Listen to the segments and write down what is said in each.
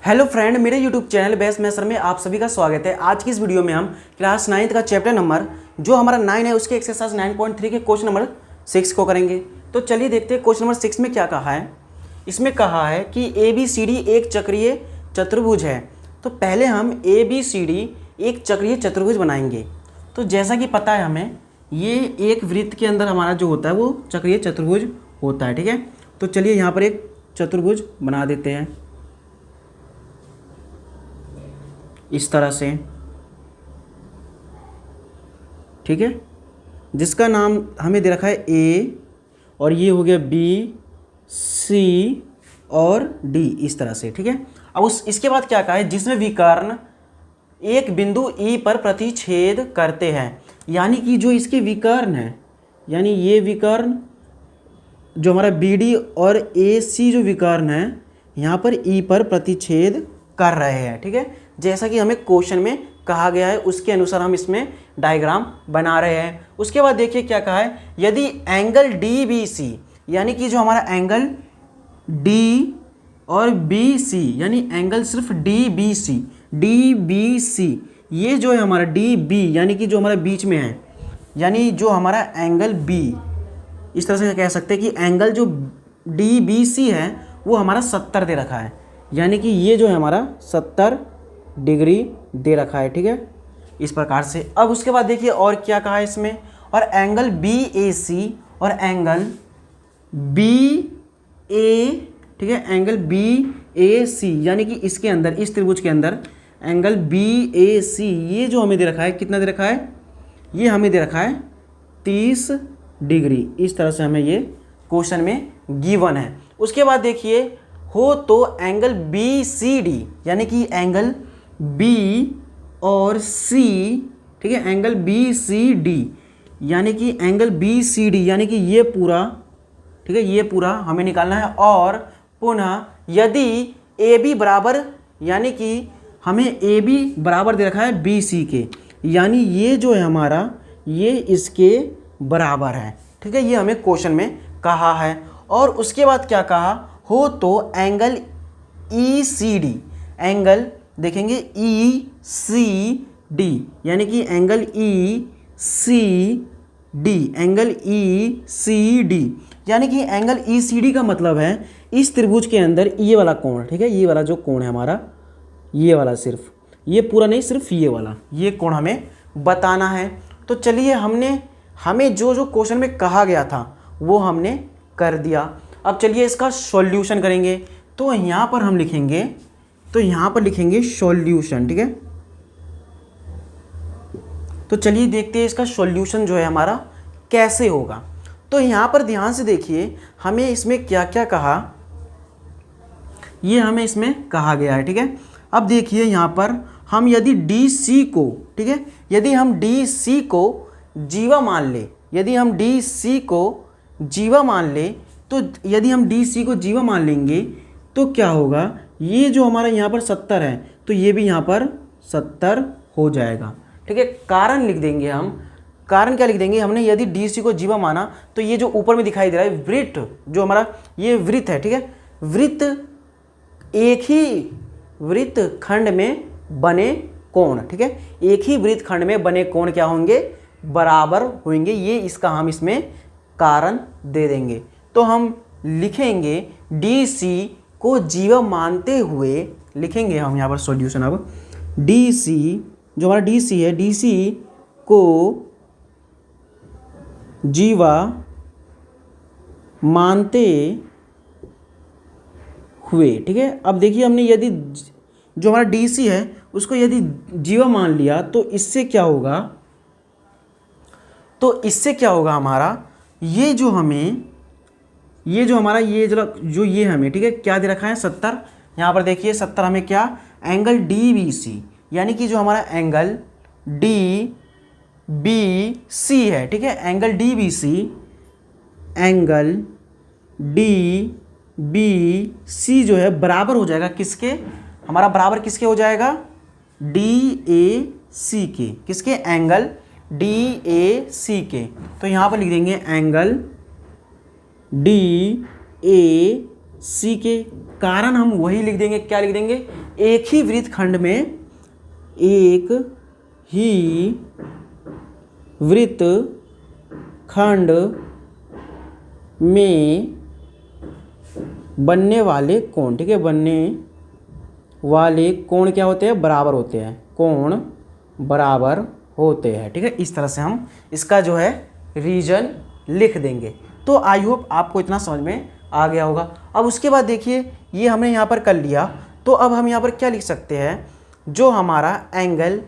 Hello friend, मेरे YouTube channel best maths में आप सभी का स्वागत है। आज की इस वीडियो में हम क्लास 9th का चैप्टर नंबर जो हमारा 9 है उसके एक्सरसाइज 9.3 के क्वेश्चन नंबर 6 को करेंगे। तो चलिए देखते हैं क्वेश्चन नंबर 6 में क्या कहा है। इसमें कहा है कि ABCD एक चक्रीय चतुर्भुज है। तो पहले हम ABCD एक चक्रीय चतुर्भुज बनाएंगे। तो जैसा कि पता है हमें, ये एक वृत्त के अंदर हमारा जो होता है वो चक्रीय चतुर्भुज होता है। ठीक है, तो चलिए यहाँ पर एक चतुर्भुज बना देते हैं इस तरह से। ठीक है, जिसका नाम हमें दे रखा है A और ये हो गया B, C और D इस तरह से। ठीक है, अब इसके बाद क्या कहा है, जिसमें विकर्ण एक बिंदु E पर प्रतिच्छेद करते हैं। यानी कि जो इसके विकर्ण है, यानी ये विकर्ण जो हमारा BD और AC जो विकर्ण है यहाँ पर E पर प्रतिच्छेद कर रहे हैं। ठीक है, जैसा कि हमें क्वेश्चन में कहा गया है उसके अनुसार हम इसमें डायग्राम बना रहे हैं। उसके बाद देखिए क्या कहा है, यदि एंगल DBC यानी कि जो हमारा एंगल D और BC यानी एंगल सिर्फ DBC ये जो है हमारा DB यानी कि जो हमारा बीच में है, यानी जो हमारा एंगल B, इस तरह से कह सकते हैं कि एंगल जो DBC है वो हमारा 70 दे रखा है। यानी कि ये जो है हमारा 70 डिग्री दे रखा है। ठीक है, इस प्रकार से। अब उसके बाद देखिए और क्या कहा है इसमें, और एंगल BAC और एंगल BA, ठीक है, एंगल BAC यानी कि इसके अंदर, इस त्रिभुज के अंदर एंगल BAC ये जो हमें दे रखा है, कितना दे रखा है, ये हमें दे रखा है 30 डिग्री। इस तरह से हमें ये क्वेश्चन में गिवन है। उसके बाद देखिए हो तो एंगल BCD यानी कि एंगल B और C, ठीक है, एंगल BCD यानी कि एंगल BCD यानी कि ये पूरा, ठीक है, ये पूरा हमें निकालना है। और पुनः यदि AB बराबर, यानी कि हमें AB बराबर दे रखा है BC के, यानी ये जो है हमारा ये इसके बराबर है। ठीक है, ये हमें क्वेश्चन में कहा है। और उसके बाद क्या कहा, हो तो एंगल ECD, एंगल देखेंगे ECD यानी कि एंगल ECD, एंगल ECD यानी कि एंगल ECD का मतलब है इस त्रिभुज के अंदर ये वाला कोण, ठीक है, ये वाला जो कोण है हमारा, ये वाला, सिर्फ ये पूरा नहीं, सिर्फ ये वाला, ये कोण हमें बताना है। तो चलिए हमें जो क्वेश्चन में कहा गया था वो हमने कर दिया। अब चलिए इसका सॉल्यूशन करेंगे। तो यहाँ पर हम लिखेंगे, तो यहाँ पर लिखेंगे सॉल्यूशन। ठीक है, तो चलिए देखते हैं इसका सॉल्यूशन जो है हमारा कैसे होगा। तो यहाँ पर ध्यान से देखिए हमें इसमें क्या क्या कहा, ये हमें इसमें कहा गया है। ठीक है, अब देखिए यहाँ पर हम यदि DC को, ठीक है, यदि हम DC को जीवा मान ले, यदि हम DC को जीवा मान ले, तो यदि हम DC को जीवा मान लेंगे तो क्या होगा, ये जो हमारा यहाँ पर 70 है तो ये भी यहाँ पर 70 हो जाएगा। ठीक है, कारण लिख देंगे हम, कारण क्या लिख देंगे हमने, यदि DC को जीवा माना तो ये जो ऊपर में दिखाई दे रहा है वृत्त, जो हमारा ये वृत्त है, ठीक है, वृत्त एक ही वृत्त खंड में बने कोण, ठीक है, एक ही वृत्त खंड में बने कोण क्या होंगे, बराबर होंगे। ये इसका हम इसमें कारण दे देंगे। तो हम लिखेंगे DC को जीवा मानते हुए, लिखेंगे हम यहाँ पर सॉल्यूशन। अब DC जो हमारा DC है, DC को जीवा मानते हुए, ठीक है। अब देखिए हमने यदि जो हमारा DC है उसको यदि जीवा मान लिया तो इससे क्या होगा, तो इससे क्या होगा हमारा, ये जो हमें, ये जो हमारा ये जो ये हमें, ठीक है, क्या दे रखा है 70। यहाँ पर देखिए 70 हमें क्या, एंगल DBC यानी कि जो हमारा एंगल DBC है, ठीक है, एंगल DBC, एंगल DBC जो है बराबर हो जाएगा किसके, हमारा बराबर किसके हो जाएगा, DAC के, किसके, एंगल DAC के। तो यहाँ पर लिख देंगे एंगल DAC सी के कारण हम वही लिख देंगे, क्या लिख देंगे, एक ही वृत्तखंड में, एक ही वृत्तखंड में बनने वाले कोण, ठीक है, बनने वाले कोण क्या होते हैं, बराबर होते हैं, कोण बराबर होते हैं, ठीक है। इस तरह से हम इसका जो है रीजन लिख देंगे। तो आई होप आपको इतना समझ में आ गया होगा। अब उसके बाद देखिए ये हमने यहाँ पर कर लिया, तो अब हम यहाँ पर क्या लिख सकते हैं, जो हमारा एंगल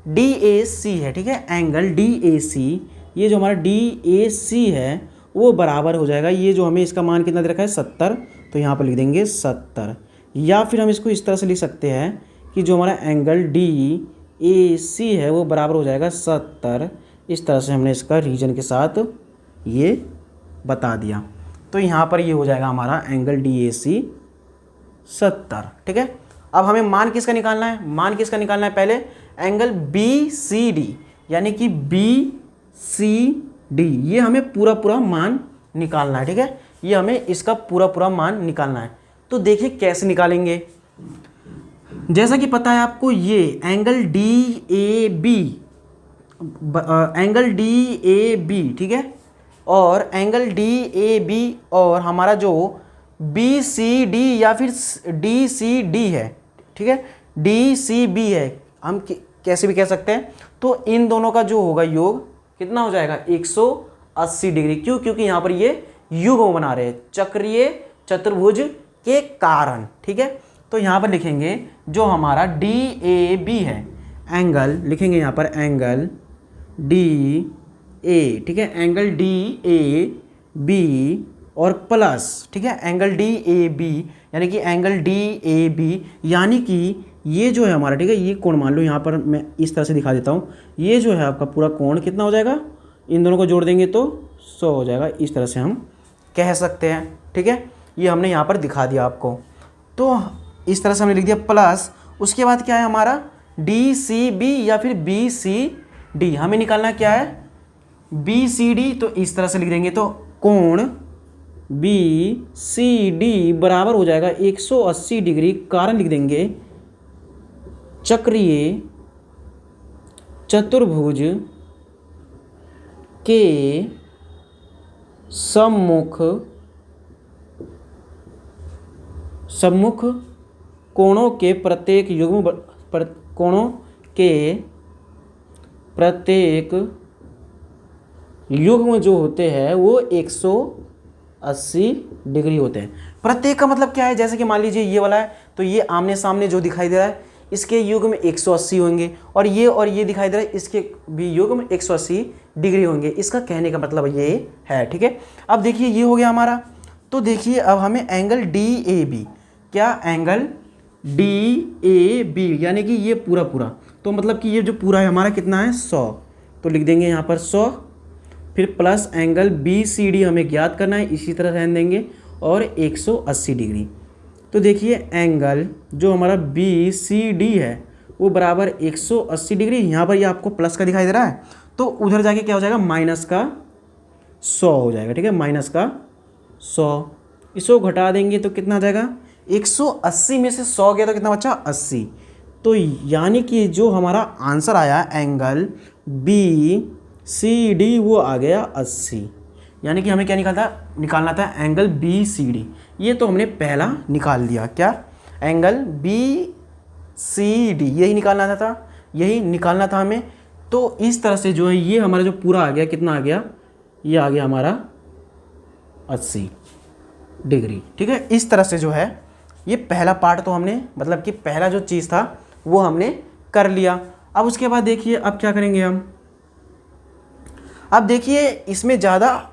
DAC है, ठीक है, एंगल DAC, ये जो हमारा DAC है वो बराबर हो जाएगा, ये जो हमें इसका मान कितना दे रखा है 70, तो यहाँ पर लिख देंगे 70। या फिर हम इसको इस तरह से लिख सकते हैं कि जो हमारा एंगल DAC है वो बराबर हो जाएगा 70। इस तरह से हमने इसका रीजन के साथ ये बता दिया। तो यहाँ पर ये हो जाएगा हमारा एंगल DAC 70, ठीक है। अब हमें मान किसका निकालना है, मान किसका निकालना है, पहले एंगल BCD, यानी कि BCD, ये हमें पूरा पूरा मान निकालना है, ठीक है, ये हमें इसका पूरा पूरा मान निकालना है। तो देखिए कैसे निकालेंगे। जैसा कि पता है आपको, ये एंगल DAB, ठीक है, और एंगल DAB और हमारा जो BCD या फिर DCD है, ठीक है, DCB है, हम कैसे भी कह सकते हैं। तो इन दोनों का जो होगा योग कितना हो जाएगा 180 डिग्री। क्यों, क्योंकि यहाँ पर ये युग्म बना रहे हैं चक्रीय चतुर्भुज के कारण, ठीक है। तो यहाँ पर लिखेंगे जो हमारा DAB है, एंगल लिखेंगे यहाँ पर एंगल DA, ठीक है, एंगल DAB और प्लस, ठीक है, एंगल DAB यानी कि एंगल DAB, यानी कि ये जो है हमारा, ठीक है, ये कोण मान लो, यहाँ पर मैं इस तरह से दिखा देता हूँ, ये जो है आपका पूरा कोण कितना हो जाएगा, इन दोनों को जोड़ देंगे तो 100 हो जाएगा। इस तरह से हम कह सकते हैं, ठीक है, ये हमने यहाँ पर दिखा दिया आपको। तो इस तरह से हमने लिख दिया प्लस, उसके बाद क्या है हमारा DCB या फिर BCD, हमें निकालना क्या है BCD, तो इस तरह से लिख देंगे, तो कोण BCD बराबर हो जाएगा 180 डिग्री, कारण लिख देंगे चक्रीय चतुर्भुज के सम्मुख कोणों के प्रत्येक युग्म जो होते हैं वो 180 डिग्री होते हैं। प्रत्येक का मतलब क्या है, जैसे कि मान लीजिए ये वाला है, तो ये आमने सामने जो दिखाई दे रहा है इसके युग्म 180 होंगे, और ये दिखाई दे रहा है इसके भी युग्म 180 डिग्री होंगे। इसका कहने का मतलब ये है, ठीक है। अब देखिए ये हो गया हमारा, तो देखिए अब हमें एंगल DAB, क्या एंगल DAB यानी कि ये पूरा पूरा, तो मतलब कि ये जो पूरा है हमारा कितना है 100, तो लिख देंगे यहाँ पर 100, फिर प्लस एंगल BCD हमें ज्ञात करना है, इसी तरह रहने देंगे, और 180 डिग्री। तो देखिए एंगल जो हमारा BCD है वो बराबर 180 डिग्री, यहाँ पर ये आपको प्लस का दिखाई दे रहा है, तो उधर जाके क्या हो जाएगा माइनस का 100 हो जाएगा, ठीक है, माइनस का 100, इसको घटा देंगे तो कितना आ जाएगा 180 में से 100 गया तो कितना बचा 80। तो यानी कि जो हमारा आंसर आया एंगल BCD वो आ गया 80, यानी कि हमें क्या निकालना था एंगल BCD। ये तो हमने पहला निकाल दिया, क्या एंगल BCD यही निकालना था हमें। तो इस तरह से जो है ये हमारा जो पूरा आ गया, कितना आ गया, ये आ गया हमारा 80 डिग्री, ठीक है। इस तरह से जो है ये पहला पार्ट तो हमने, मतलब कि पहला जो चीज़ था वो हमने कर लिया। अब उसके बाद देखिए अब क्या करेंगे हम, अब देखिए इसमें ज़्यादा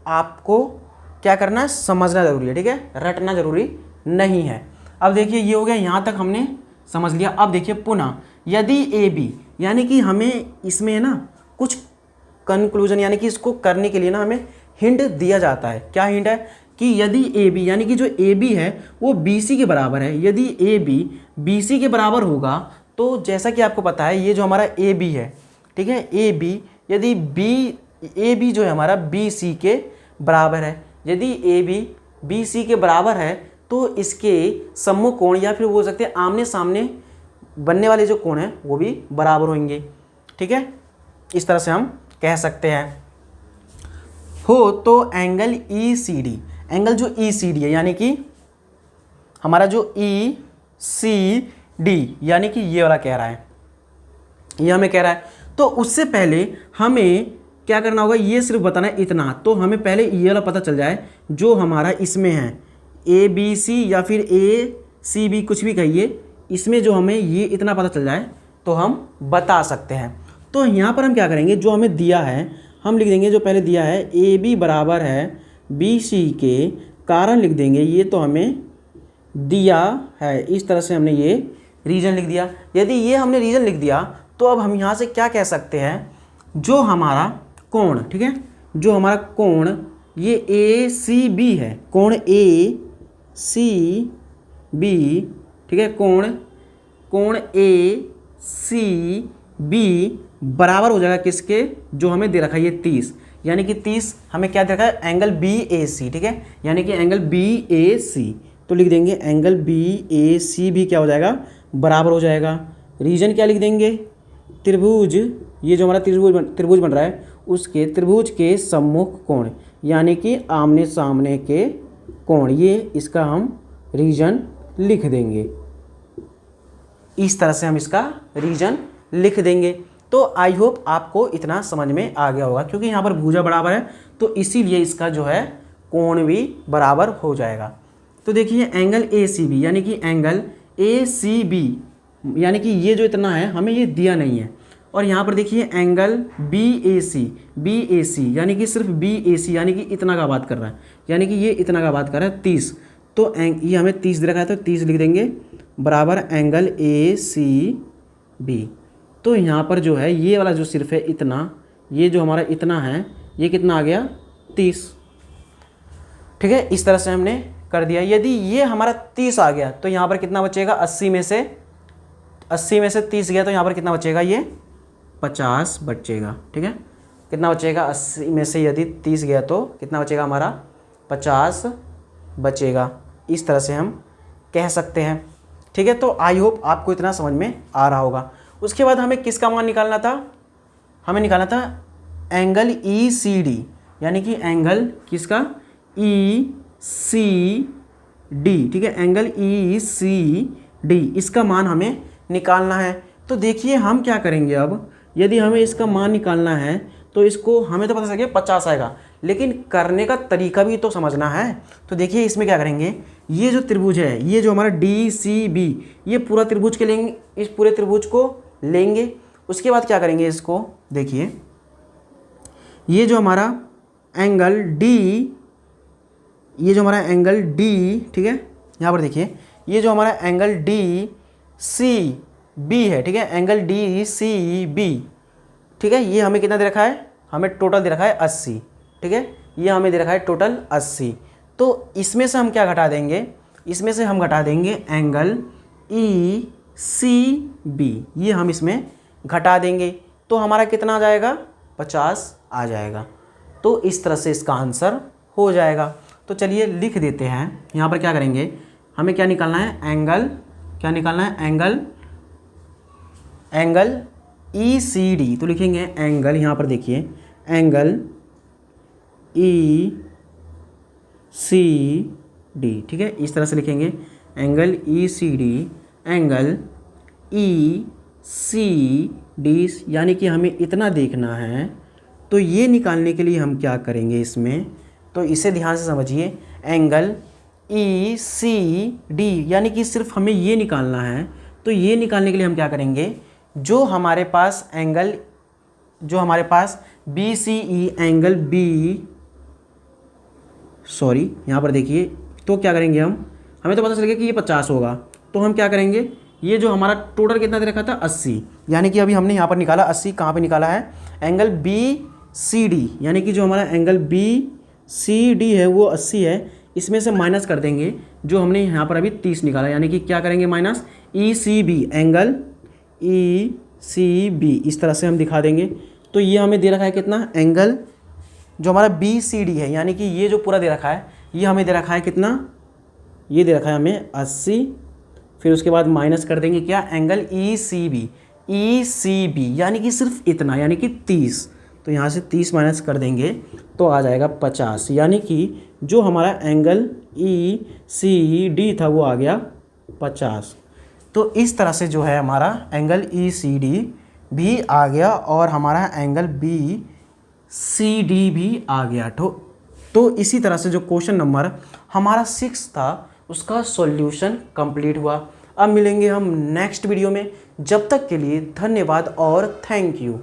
आपको क्या करना है, समझना ज़रूरी है, ठीक है, रटना ज़रूरी नहीं है। अब देखिए ये हो गया, यहाँ तक हमने समझ लिया। अब देखिए पुनः यदि AB, यानी कि हमें इसमें ना कुछ कंक्लूजन, यानी कि इसको करने के लिए ना हमें हिंट दिया जाता है। क्या हिंट है कि यदि AB, यानी कि जो AB है वो BC के बराबर है, यदि AB BC के बराबर होगा, तो जैसा कि आपको पता है ये जो हमारा AB है, ठीक है, AB यदि AB जो है हमारा BC के बराबर है, यदि AB BC के बराबर है तो इसके सम्मुख कोण या फिर वो हो सकते हैं आमने सामने बनने वाले जो कोण हैं वो भी बराबर होंगे। ठीक है, इस तरह से हम कह सकते हैं। हो तो एंगल ECD, एंगल जो ECD है यानी कि हमारा जो ECD यानी कि ये वाला कह रहा है, ये हमें कह रहा है, तो उससे पहले हमें क्या करना होगा, ये सिर्फ बताना है इतना। तो हमें पहले ये वाला पता चल जाए जो हमारा इसमें है ABC या फिर ACB कुछ भी कहिए, इसमें जो हमें ये इतना पता चल जाए तो हम बता सकते हैं। तो यहाँ पर हम क्या करेंगे, जो हमें दिया है हम लिख देंगे, जो पहले दिया है AB बराबर है BC के, कारण लिख देंगे, ये तो हमें दिया है, इस तरह से हमने ये रीजन लिख दिया। यदि ये हमने रीजन लिख दिया तो अब हम यहाँ से क्या कह सकते हैं, जो हमारा कोण, ठीक है, जो हमारा कोण ये ACB है, कोण ACB, ठीक है, कोण ACB बराबर हो जाएगा किसके, जो हमें दे रखा है ये 30, यानी कि 30 हमें क्या दे रखा है, एंगल BAC, ठीक है, यानी कि एंगल BAC। तो लिख देंगे एंगल BAC भी क्या हो जाएगा, बराबर हो जाएगा। रीजन क्या लिख देंगे, त्रिभुज, ये जो हमारा त्रिभुज बन रहा है उसके त्रिभुज के सम्मुख कोण यानी कि आमने सामने के कोण, ये इसका हम रीजन लिख देंगे। इस तरह से हम इसका रीजन लिख देंगे। तो आई होप आपको इतना समझ में आ गया होगा, क्योंकि यहाँ पर भुजा बराबर है तो इसीलिए इसका जो है कोण भी बराबर हो जाएगा। तो देखिए एंगल ACB यानी कि एंगल ACB यानी कि ये जो इतना है हमें ये दिया नहीं है, और यहाँ पर देखिए एंगल BAC यानी कि सिर्फ BAC यानी कि इतना का बात कर रहा है, यानी कि ये इतना का बात कर रहा है 30, तो ये हमें 30 दे रखा है तो 30 लिख देंगे बराबर एंगल ACB। तो यहाँ पर जो है ये वाला जो सिर्फ है इतना, ये जो हमारा इतना है ये कितना आ गया 30। ठीक है, इस तरह से हमने कर दिया। यदि ये हमारा 30 आ गया तो यहाँ पर कितना बचेगा, 80 में से 30 गया तो यहाँ पर कितना बचेगा, ये 50 बचेगा। ठीक है, कितना बचेगा, 80 में से यदि 30 गया तो कितना बचेगा, हमारा 50 बचेगा। इस तरह से हम कह सकते हैं। ठीक है, तो आई होप आपको इतना समझ में आ रहा होगा। उसके बाद हमें किसका मान निकालना था, हमें निकालना था एंगल ECD यानी कि एंगल किसका, ECD। ठीक है, एंगल ECD इसका मान हमें निकालना है। तो देखिए हम क्या करेंगे, अब यदि हमें इसका मान निकालना है तो इसको हमें तो पता चल गया 50 आएगा, लेकिन करने का तरीका भी तो समझना है। तो देखिए इसमें क्या करेंगे, ये जो त्रिभुज है, ये जो हमारा DCB, ये पूरा त्रिभुज के लेंगे, इस पूरे त्रिभुज को लेंगे। उसके बाद क्या करेंगे, इसको देखिए ये जो हमारा एंगल D, ये जो हमारा एंगल D, ठीक है, यहाँ पर देखिए ये जो हमारा एंगल DCB है, ठीक है, एंगल DCB, ठीक है, ये हमें कितना दे रखा है, हमें टोटल दे रखा है 80। ठीक है, ये हमें दे रखा है टोटल 80। तो इसमें से हम क्या घटा देंगे, इसमें से हम घटा देंगे एंगल ECB, ये हम इसमें घटा देंगे तो हमारा कितना आ जाएगा, 50 आ जाएगा। तो इस तरह से इसका आंसर हो जाएगा। तो चलिए लिख देते हैं, यहाँ पर क्या करेंगे, हमें क्या निकालना है, एंगल, क्या निकालना है, एंगल ECD। तो लिखेंगे एंगल, यहाँ पर देखिए एंगल ECD, ठीक है, इस तरह से लिखेंगे एंगल ECD, एंगल ECD यानी कि हमें इतना देखना है। तो ये निकालने के लिए हम क्या करेंगे इसमें, तो इसे ध्यान से समझिए, एंगल ECD यानी कि सिर्फ हमें ये निकालना है। तो ये निकालने के लिए हम क्या करेंगे, जो हमारे पास एंगल, जो हमारे पास BCE एंगल यहाँ पर देखिए, तो क्या करेंगे हमें तो पता चल गया कि ये 50 होगा, तो हम क्या करेंगे, ये जो हमारा टोटल कितना दे रखा था 80, यानी कि अभी हमने यहाँ पर निकाला 80, कहाँ पे निकाला है, एंगल BCD यानी कि जो हमारा एंगल BCD है वो 80 है, इसमें से माइनस कर देंगे जो हमने यहाँ पर अभी 30 निकाला, यानी कि क्या करेंगे, माइनस ECB, एंगल ECB, इस तरह से हम दिखा देंगे। तो ये हमें दे रखा है कितना, एंगल जो हमारा BCD है यानी कि ये जो पूरा दे रखा है ये हमें दे रखा है कितना ये दे रखा है हमें 80, फिर उसके बाद माइनस कर देंगे क्या, एंगल ई सी बी यानी कि सिर्फ इतना, यानी कि 30। तो यहाँ से 30 माइनस कर देंगे तो आ जाएगा 50, यानी कि जो हमारा एंगल ई सी डी था वो आ गया 50। तो इस तरह से जो है हमारा एंगल ई सी डी भी आ गया और हमारा एंगल बी सी डी भी आ गया। तो इसी तरह से जो क्वेश्चन नंबर हमारा 6 था उसका सॉल्यूशन कंप्लीट हुआ। अब मिलेंगे हम नेक्स्ट वीडियो में, जब तक के लिए धन्यवाद और थैंक यू।